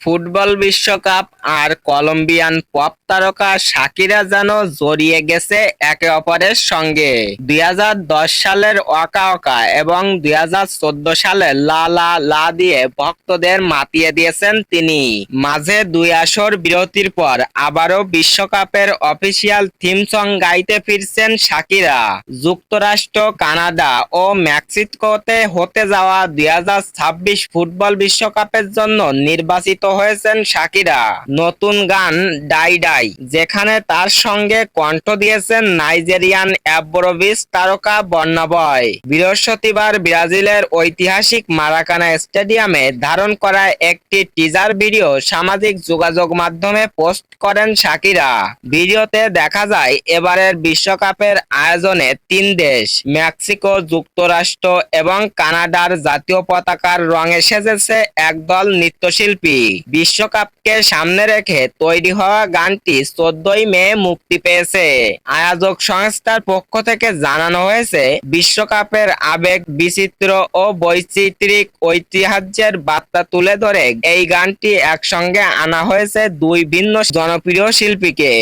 Football বিশ্বকাপ আর Colombian pop তারকা শাকিরা যেন জড়িয়ে গেছে একে অপরের সঙ্গে। 2010 সালের ওয়াকা ওয়াকা এবং 2014 সালে লা লা লা দিয়ে ভক্তদের মাতিয়ে দিয়েছেন তিনি। মাঝে দুই আসর বিরতির পর আবারও বিশ্বকাপের অফিসিয়াল থিম সং গাইতে ফিরছেন শাকিরা। যুক্তরাষ্ট্র, কানাডা ও মেক্সিকোতে হতে যাওয়া 2026 ফুটবল বিশ্বকাপের জন্য নির্বাচিত হয়েছেন শাকিরা। নতুন গান ডাই ডাই, যেখানে তার সঙ্গে কণ্ঠ দিয়েছেন নাইজেরিয়ান অ্যাফরোবিট তারকা বর্না বয়। বৃহস্পতিবার ব্রাজিলের ঐতিহাসিক মারাকানা স্টেডিয়ামে ধারণ করা একটি টিজার ভিডিও সামাজিক যোগাযোগ মাধ্যমে পোস্ট করেন শাকিরা। ভিডিওতে দেখা যায় এবারের বিশ্বকাপের আয়োজনে তিন দেশ মেক্সিকো, যুক্তরাষ্ট্র এবং কানাডার জাতীয় পতাকার রঙে সেজেছে একদল নৃত্যশিল্পী। বিশ্বকাপকে সামনে রেখে তৈরি হওয়া গানটি 14 মে মুক্তি পেয়েছে। আয়োজক সংস্থার পক্ষ থেকে জানানো হয়েছে, বিশ্বকাপের আবেগ, বিচিত্র ও বৈচিত্রিক ঐতিহ্যের বার্তা তুলে ধরে এই গানটি একসঙ্গে আনা হয়েছে দুই ভিন্ন জনপ্রিয় শিল্পীকে।